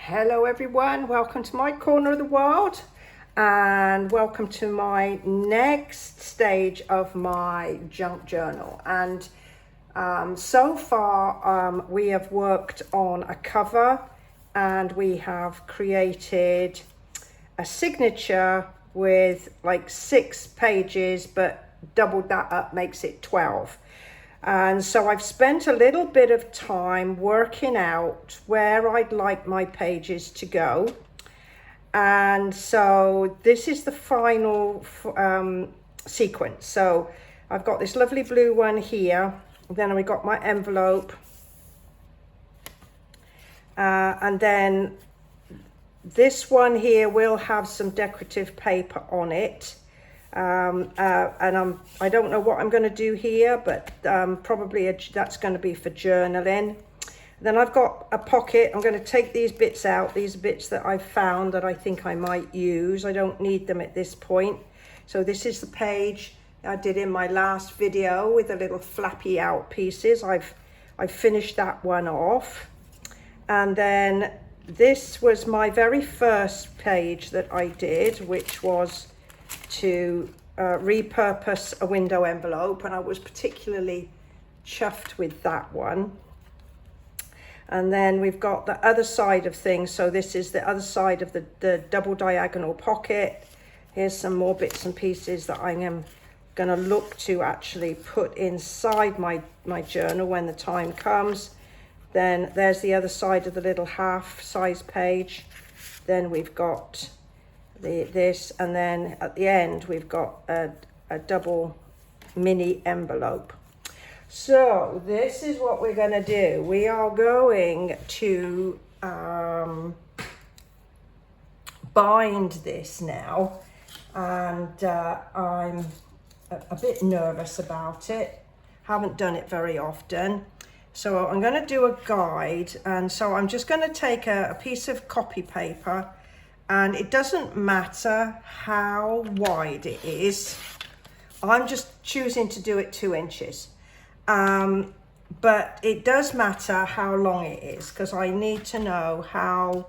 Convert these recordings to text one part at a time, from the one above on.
Hello everyone, welcome to my corner of the world and welcome to my next stage of my junk journal. And so far we have worked on a cover and we have created a signature with like 6 pages, but doubled that up makes it 12. And so I've spent a little bit of time working out where I'd like my pages to go. And so this is the final sequence. So I've got this lovely blue one here. Then we got my envelope. And then this one here will have some decorative paper on it. And I don't know what I'm going to do here, but probably that's going to be for journaling. Then I've got a pocket. I'm going to take these bits out. These are bits that I've found that I think I might use. I don't need them at this point. So this is the page I did in my last video with the little flappy out pieces. I've finished that one off. And then this was my very first page that I did, which was to repurpose a window envelope, and I was particularly chuffed with that one. And then we've got the other side of things. So this is the other side of the double diagonal pocket. Here's some more bits and pieces that I am going to look to actually put inside my journal when the time comes. Then there's the other side of the little half size page. Then we've got this, and then at the end we've got a double mini envelope. So this is what we're going to do. We are going to bind this now, and I'm a bit nervous about it. Haven't done it very often. So I'm going to do a guide, and so I'm just going to take a piece of copy paper. And it doesn't matter how wide it is. I'm just choosing to do it 2 inches. But it does matter how long it is, because I need to know how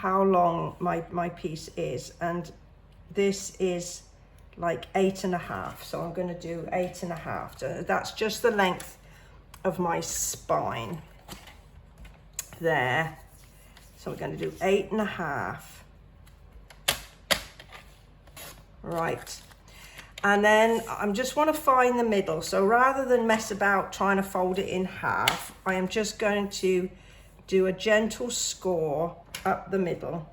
long my piece is. And this is like 8.5. So I'm going to do 8.5. So that's just the length of my spine there. So we're going to do 8.5. Right, and then I just want to find the middle. So rather than mess about trying to fold it in half, I am just going to do a gentle score up the middle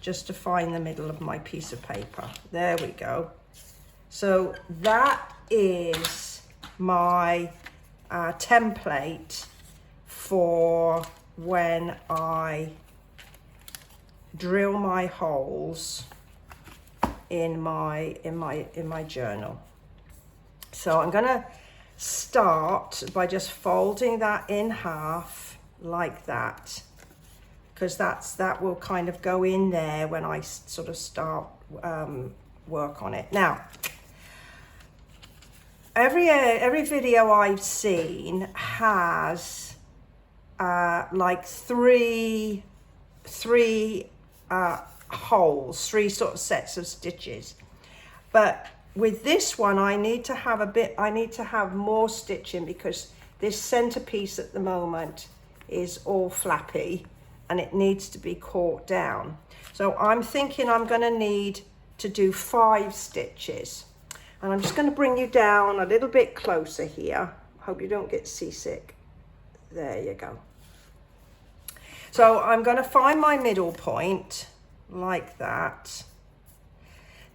just to find the middle of my piece of paper. There we go. So that is my template for when I drill my holes in my journal. So I'm gonna start by just folding that in half like that, because that will kind of go in there when I sort of start work on it. Now, every video I've seen has like three holes, 3 sort of sets of stitches. But with this one I need to have more stitching, because this centerpiece at the moment is all flappy and it needs to be caught down. So I'm thinking I'm going to need to do 5 stitches, and I'm just going to bring you down a little bit closer here. Hope you don't get seasick. There you go. So I'm going to find my middle point like that.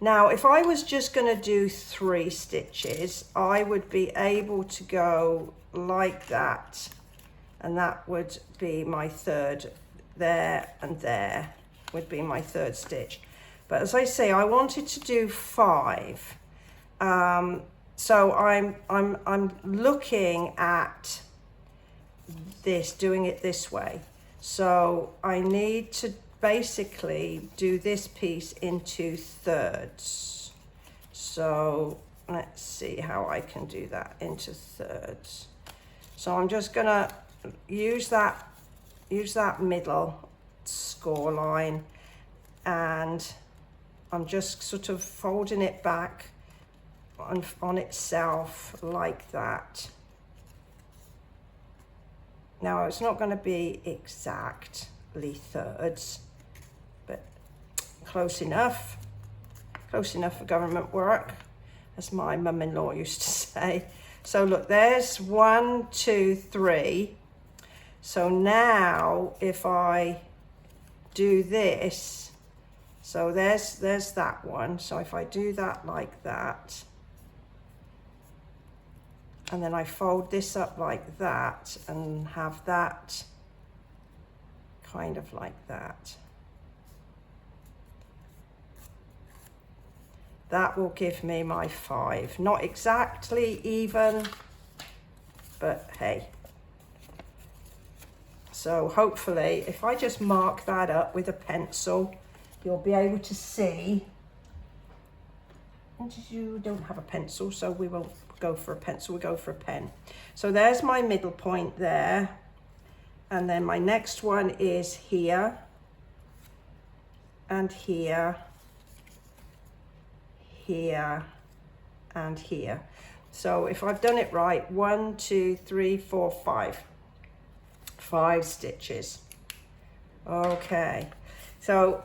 Now, if I was just going to do 3 stitches, I would be able to go like that, and that would be my 3rd. There and there would be my 3rd stitch. But as I say, I wanted to do 5. So I'm looking at this, doing it this way. So I need to basically do this piece into 3rds. So let's see how I can do that into 3rds. So I'm just gonna use that middle score line, and I'm just sort of folding it back on itself like that. Now it's not going to be exactly thirds, but close enough for government work, as my mum-in-law used to say. So look, there's 1, 2, 3. So now if I do this, so there's that one. So if I do that like that, and then I fold this up like that and have that kind of like that. That will give me my 5. Not exactly even, but hey. So hopefully, if I just mark that up with a pencil, you'll be able to see. And you don't have a pencil, so we won't go for a pencil, we go for a pen. So there's my middle point there. And then my next one is here, and here, here, and here. So if I've done it right, 1, 2, 3, 4, 5. 5 stitches. Okay, so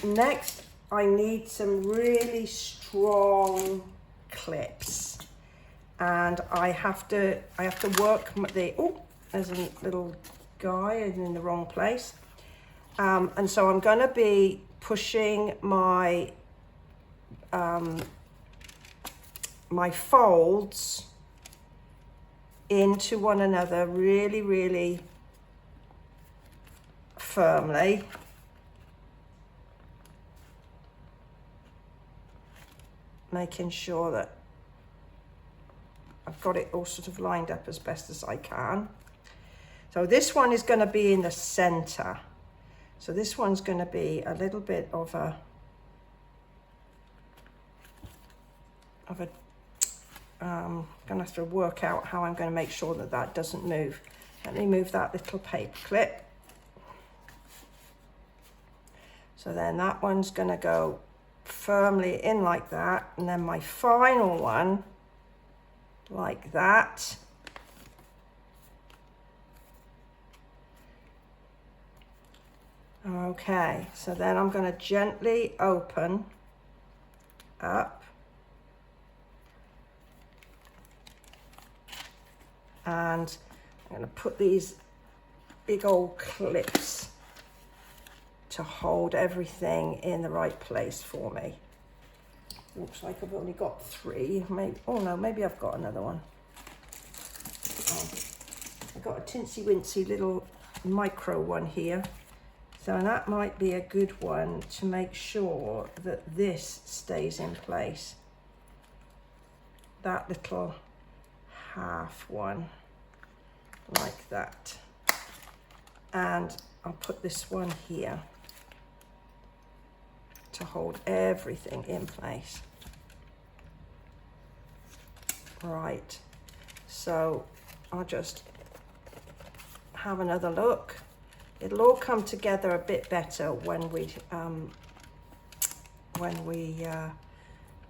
next I need some really strong clips, and I have to work the, oh, there's a little guy in the wrong place, and so I'm going to be pushing my my folds into one another really firmly. Making sure that I've got it all sort of lined up as best as I can. So this one is going to be in the center. So this one's going to be a little bit of a I'm going to have to work out how I'm going to make sure that that doesn't move. Let me move that little paper clip. So then that one's going to go firmly in like that, and then my final one like that. Okay, so then I'm going to gently open up. And I'm going to put these big old clips to hold everything in the right place for me. Looks like I've only got 3. Maybe, oh no, maybe I've got another one. Oh, I've got a tinsy wincy little micro one here. So that might be a good one to make sure that this stays in place. That little half one like that, and I'll put this one here to hold everything in place. Right, so I'll just have another look. It'll all come together a bit better when we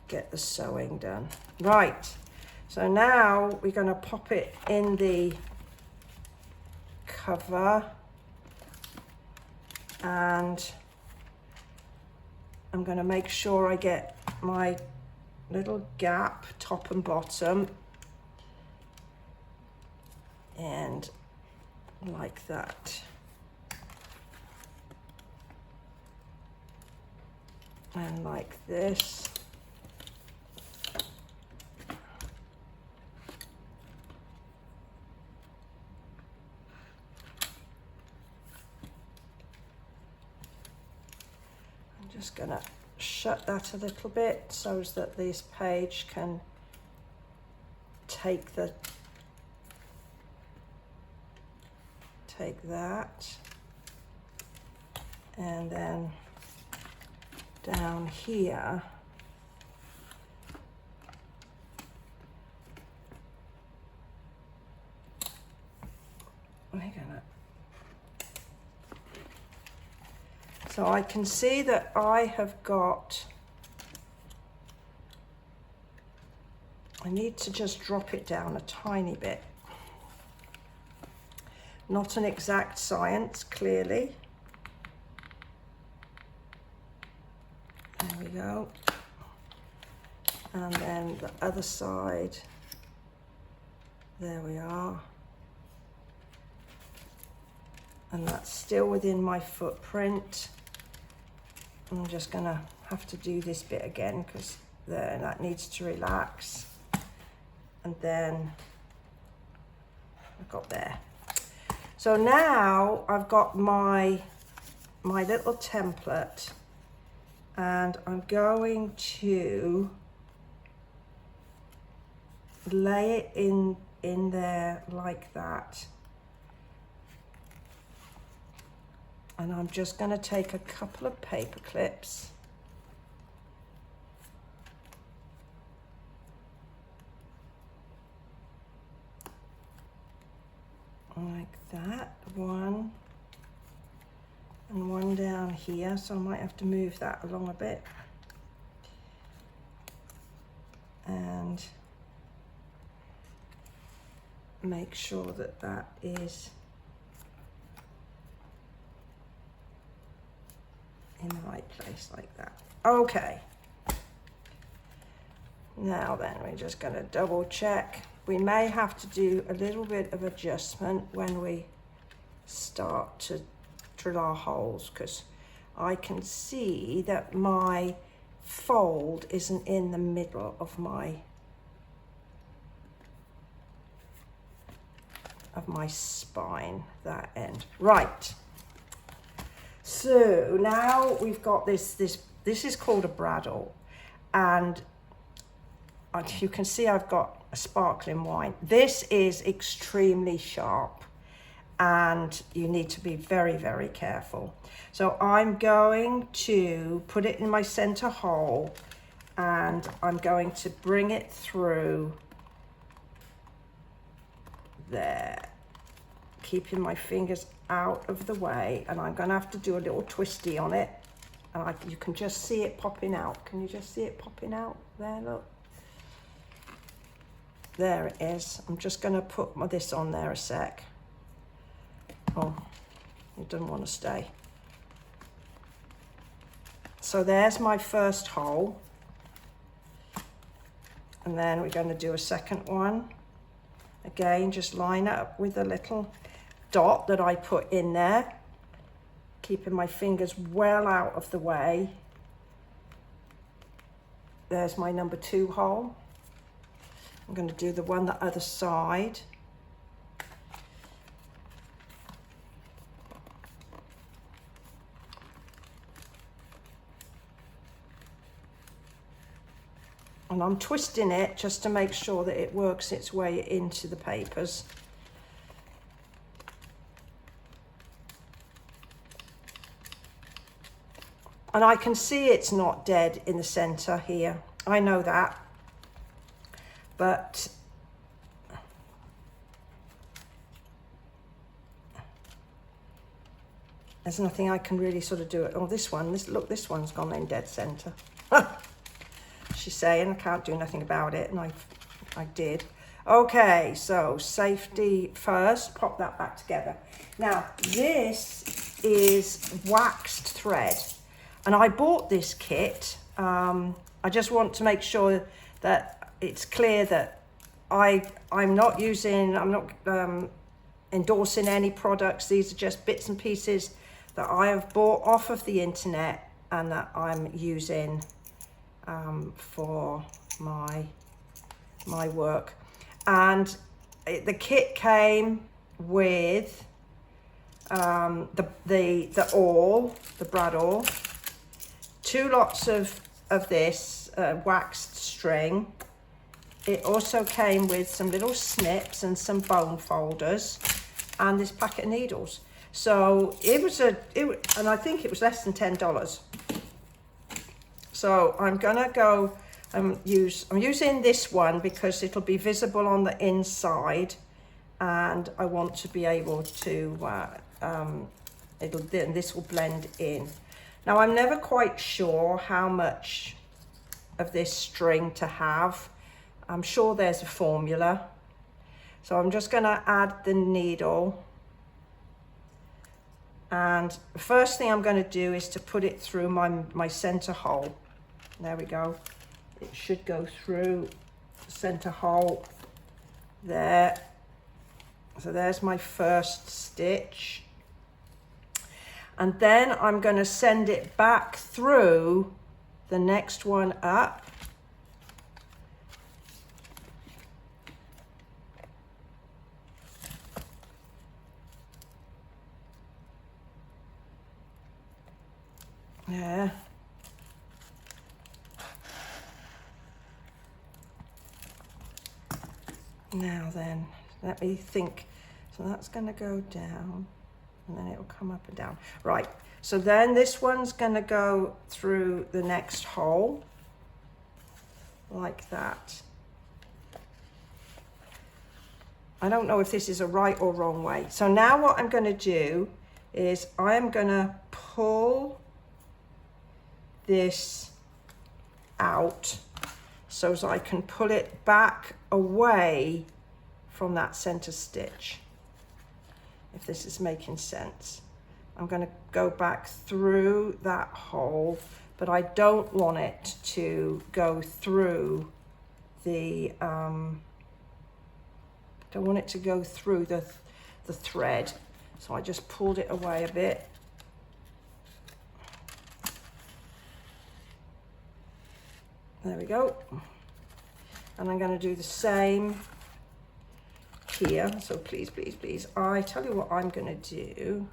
get the sewing done. Right. So now we're going to pop it in the cover, and I'm going to make sure I get my little gap top and bottom, and like that. And like this. Just gonna shut that a little bit so that this page can take that, and then down here we're gonna So I can see that I have got, I need to just drop it down a tiny bit. Not an exact science, clearly. There we go. And then the other side, there we are. And that's still within my footprint. I'm just gonna have to do this bit again because there, that needs to relax. And then I've got there. So now I've got my little template, and I'm going to lay it in there like that. And I'm just going to take a couple of paper clips. Like that, one, and one down here, so I might have to move that along a bit. And make sure that that is in the right place like that. Okay. Now then, we're just going to double check. We may have to do a little bit of adjustment when we start to drill our holes, because I can see that my fold isn't in the middle of my spine, that end. Right. So now we've got this is called a bradawl, and you can see I've got a sparkling wine. This is extremely sharp and you need to be very, very careful. So I'm going to put it in my center hole and I'm going to bring it through there, keeping my fingers out of the way, and I'm going to have to do a little twisty on it, and you can just see it popping out. Can you just see it popping out there? Look, there it is. I'm just going to put this on there a sec. Oh, it doesn't want to stay. So there's my first hole, and then we're going to do a second one. Again, just line it up with a little dot that I put in there, keeping my fingers well out of the way. There's my number 2 hole. I'm going to do the one the other side. And I'm twisting it just to make sure that it works its way into the papers. And I can see it's not dead in the center here. I know that. But there's nothing I can really sort of do it. Oh, this one's gone in dead center. She's saying I can't do nothing about it, and I did. Okay, so safety first, pop that back together. Now, this is waxed thread, and I bought this kit. I just want to make sure that it's clear that I'm not endorsing any products. These are just bits and pieces that I have bought off of the internet and that I'm using for my work. And the kit came with the awl, the bradawl, 2 lots of this waxed string. It also came with some little snips and some bone folders and this packet of needles. So and I think it was less than $10. So I'm gonna go I'm using this one because it'll be visible on the inside, and I want to be able to this will blend in. Now I'm never quite sure how much of this string to have. I'm sure there's a formula. So I'm just going to add the needle. And the first thing I'm going to do is to put it through my center hole. There we go. It should go through the center hole there. So there's my first stitch. And then I'm going to send it back through the next one up. Yeah. Now then, let me think. So that's going to go down and then it'll come up and down. Right, so then this one's going to go through the next hole like that. I don't know if this is a right or wrong way. So now what I'm going to do is I'm going to pull this out so that I can pull it back away from that center stitch, if this is making sense. I'm going to go back through that hole, but I don't want it to go through the don't want it to go through the thread, so I just pulled it away a bit. There we go. And I'm going to do the same here. So please, please, please, I tell you what I'm going to do.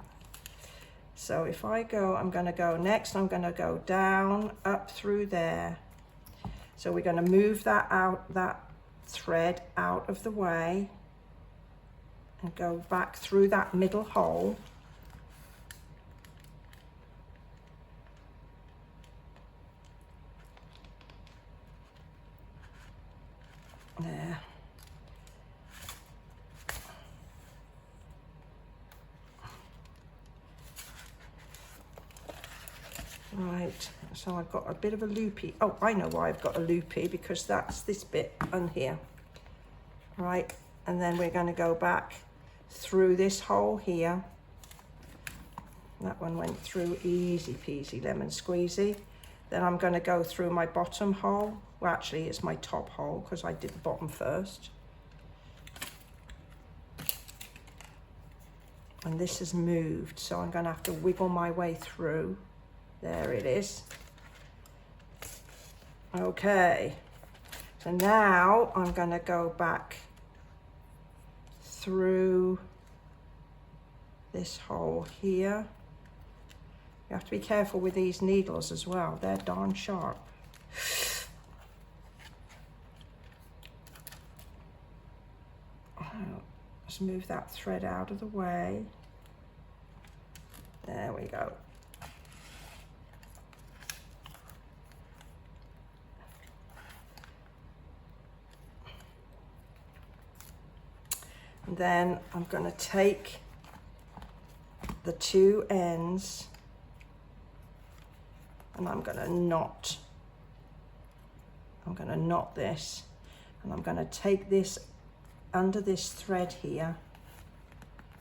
So if I go, I'm going to go next, I'm going to go down, up through there. So we're going to move that out, that thread out of the way and go back through that middle hole. There. Right, so I've got a bit of a loopy. Oh, I know why I've got a loopy, because that's this bit on here. Right, and then we're going to go back through this hole here. That one went through easy peasy lemon squeezy. Then I'm going to go through my bottom hole. Well, actually, it's my top hole because I did the bottom first. And this has moved, so I'm going to have to wiggle my way through. There it is. Okay. So now I'm going to go back through this hole here. You have to be careful with these needles as well. They're darn sharp. Let's move that thread out of the way. There we go. And then I'm going to take the two ends and I'm going to knot. I'm going to knot this, and I'm going to take this under this thread here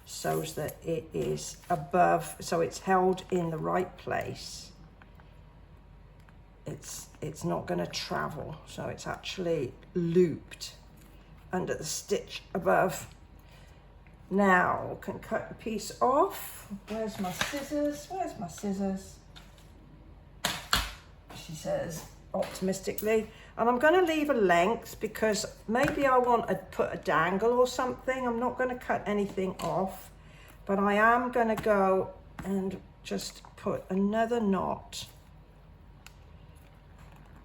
so that it is above, so it's held in the right place. It's not going to travel, so it's actually looped under the stitch above. Now I can cut the piece off. Where's my scissors? Where's my scissors? She says optimistically. And I'm going to leave a length because maybe I want to put a dangle or something. I'm not going to cut anything off, but I am going to go and just put another knot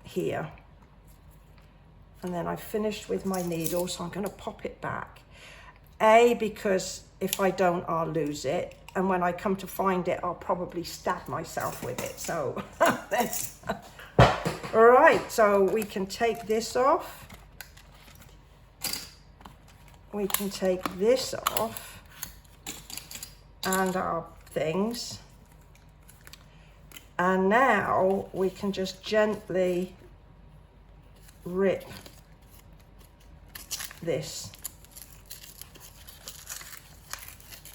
here. And then I've finished with my needle, so I'm going to pop it back. Because if I don't, I'll lose it. And when I come to find it, I'll probably stab myself with it. So that's... All right, so we can take this off. We can take this off and our things. And now we can just gently rip this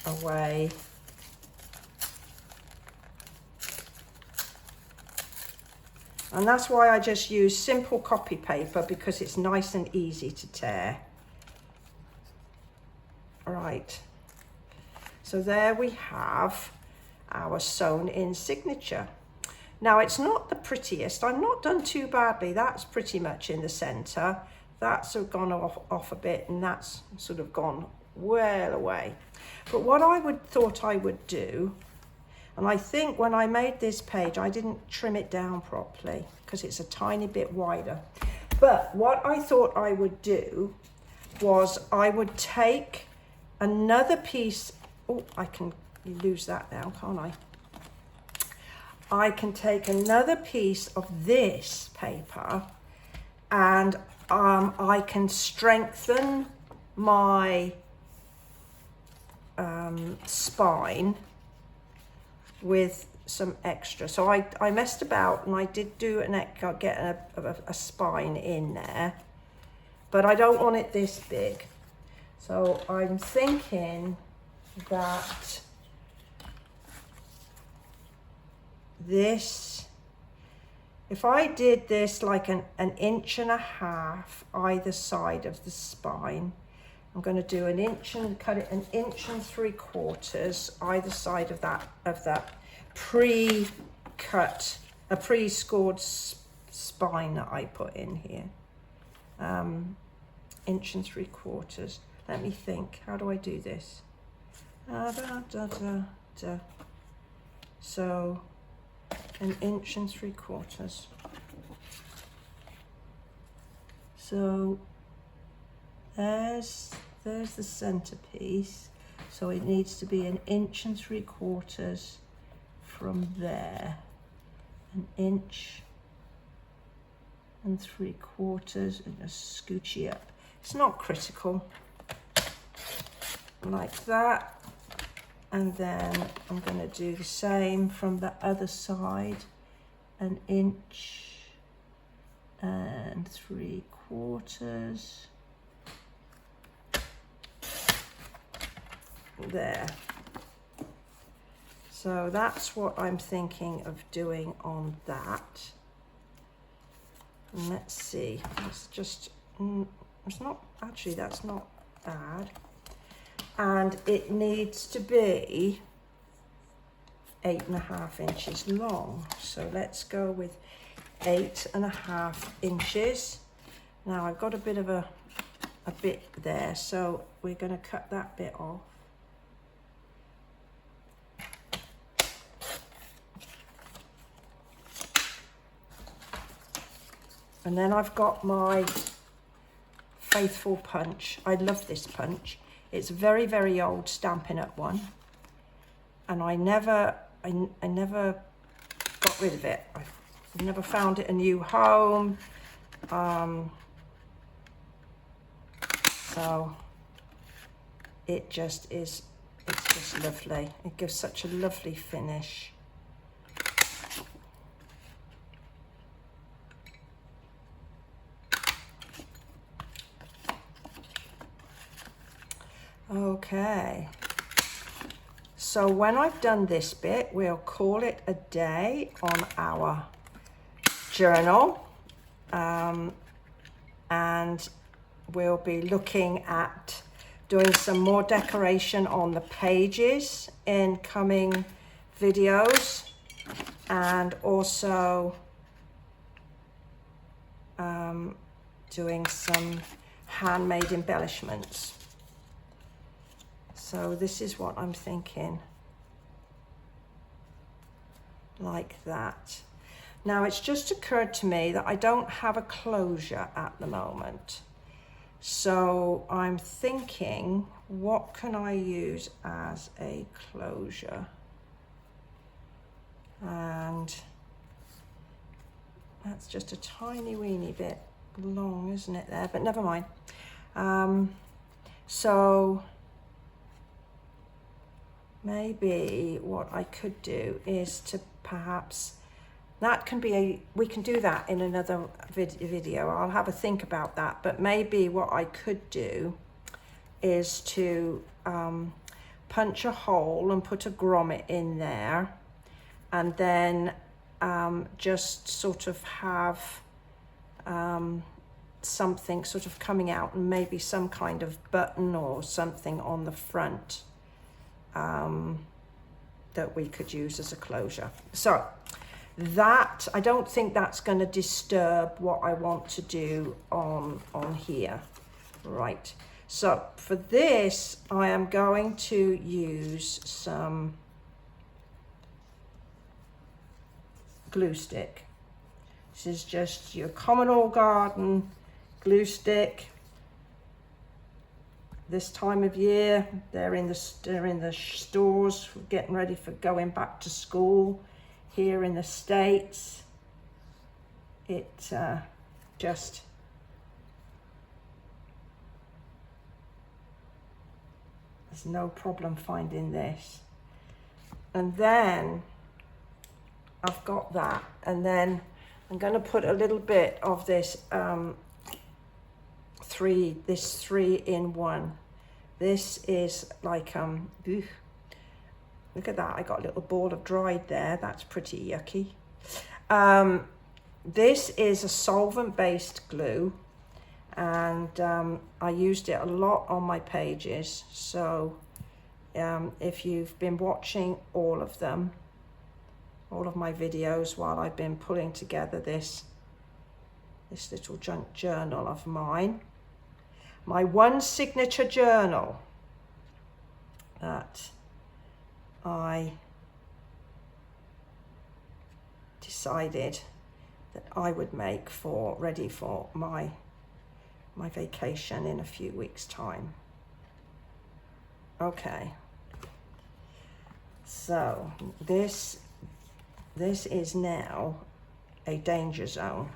away. And that's why I just use simple copy paper, because it's nice and easy to tear. Right, so there we have our sewn in signature. Now it's not the prettiest, I've not done too badly, that's pretty much in the center. That's sort of gone off a bit, and that's sort of gone well away. But what I thought I would do, and I think when I made this page, I didn't trim it down properly because it's a tiny bit wider. But what I thought I would do was I would take another piece. Oh, I can lose that now, can't I? I can take another piece of this paper and I can strengthen my spine with some extra. So I messed about and I did do get a spine in there, but I don't want it this big. So I'm thinking that this, if I did this like an 1.5 inches either side of the spine, I'm going to do 1 inch and cut it 1.75 inches either side of that pre-cut, a pre-scored spine that I put in here. 1.75 inches. Let me think. How do I do this? So 1.75 inches. So there's the centerpiece. So it needs to be 1.75 inches from there. 1.75 inches, and just scoochie up. It's not critical. Like that. And then I'm going to do the same from the other side. 1.75 inches. There. So that's what I'm thinking of doing on that. And let's see. It's just, it's not, actually that's not bad. And it needs to be 8.5 inches long. So let's go with 8.5 inches. Now I've got a bit of a bit there, so we're going to cut that bit off. And then I've got my faithful punch. I love this punch. It's a very, very old Stampin' Up one, and I never got rid of it. I've never found it a new home. So it just is, it's just lovely. It gives such a lovely finish. Okay, so when I've done this bit, we'll call it a day on our journal, and we'll be looking at doing some more decoration on the pages in coming videos, and also doing some handmade embellishments. So this is what I'm thinking, like that. Now it's just occurred to me that I don't have a closure at the moment. So I'm thinking, what can I use as a closure? And that's just a tiny weeny bit long, isn't it there? But never mind. So maybe what I could do is to perhaps That can be we can do that in another video. I'll have a think about that, but maybe what I could do is to punch a hole and put a grommet in there, and then just sort of have something sort of coming out, and maybe some kind of button or something on the front that we could use as a closure. So that, I don't think that's going to disturb what I want to do on here. Right, so for this I am going to use some glue stick. This is just your common old garden glue stick. This time of year, they're in the stores, getting ready for going back to school. Here in the States, it just there's no problem finding this. And then I've got that, and then I'm going to put a little bit of this 3-in-1. This is like look at that, I got a little ball of dried there. That's pretty yucky. This is a solvent-based glue, and I used it a lot on my pages. So if you've been watching all of them, all of my videos while I've been pulling together this little junk journal of mine, my one signature journal that I decided that I would make ready for my vacation in a few weeks' time. Okay, so this is now a danger zone.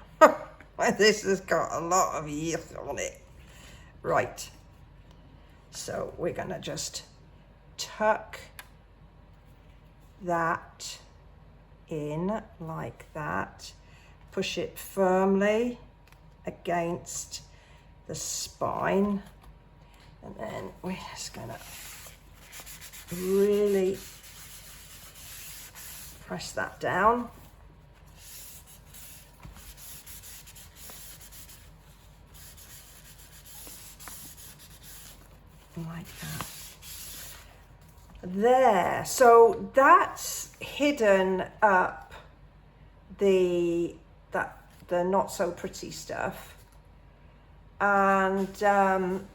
This has got a lot of yiff on it. Right, so we're gonna just tuck that in like that, push it firmly against the spine, and then we're just gonna really press that down. Like that. There, so that's hidden up the not so pretty stuff, and on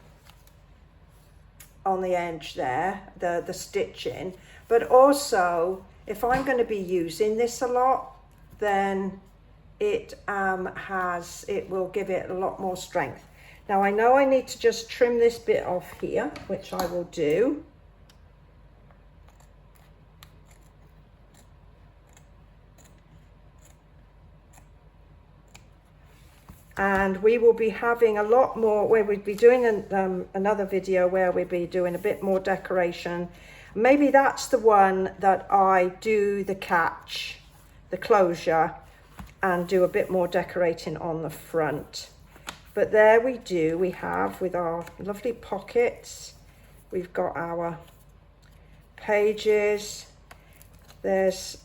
the edge there, the stitching. But also, if I'm going to be using this a lot, then it will give it a lot more strength. Now I know I need to just trim this bit off here, which I will do. And we will be having a lot more, where we'd be doing another video where we'd be doing a bit more decoration. Maybe that's the one that I do the catch, the closure, and do a bit more decorating on the front. But there we have with our lovely pockets, we've got our pages. There's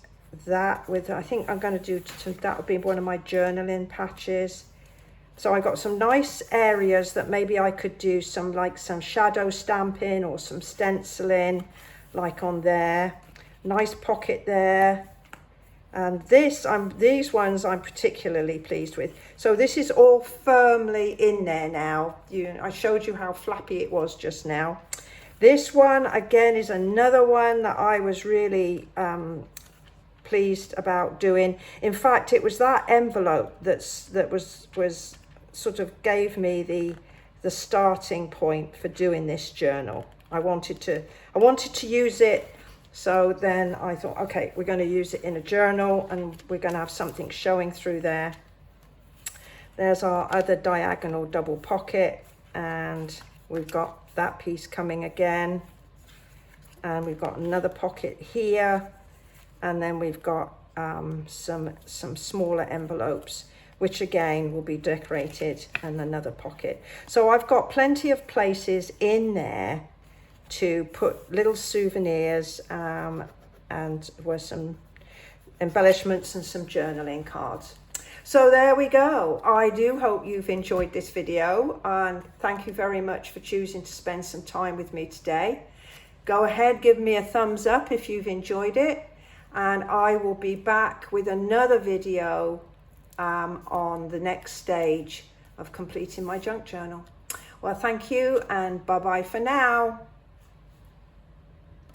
that with, I think I'm going to do, that would be one of my journaling patches. So I got some nice areas that maybe I could do some shadow stamping or some stenciling, like on there. Nice pocket there. And these ones I'm particularly pleased with. So this is all firmly in there now. I showed you how flappy it was just now. This one again is another one that I was really pleased about doing. In fact, it was that envelope that was sort of gave me the starting point for doing this journal. I wanted to use it. So then I thought, okay, we're going to use it in a journal, and we're going to have something showing through there. There's our other diagonal double pocket, and we've got that piece coming again. And we've got another pocket here, and then we've got some smaller envelopes, which again will be decorated in another pocket. So I've got plenty of places in there to put little souvenirs, and with some embellishments and some journaling cards. So there we go. I do hope you've enjoyed this video, and thank you very much for choosing to spend some time with me today. Go ahead, give me a thumbs up if you've enjoyed it, and I will be back with another video on the next stage of completing my junk journal. Well, thank you, and bye-bye for now.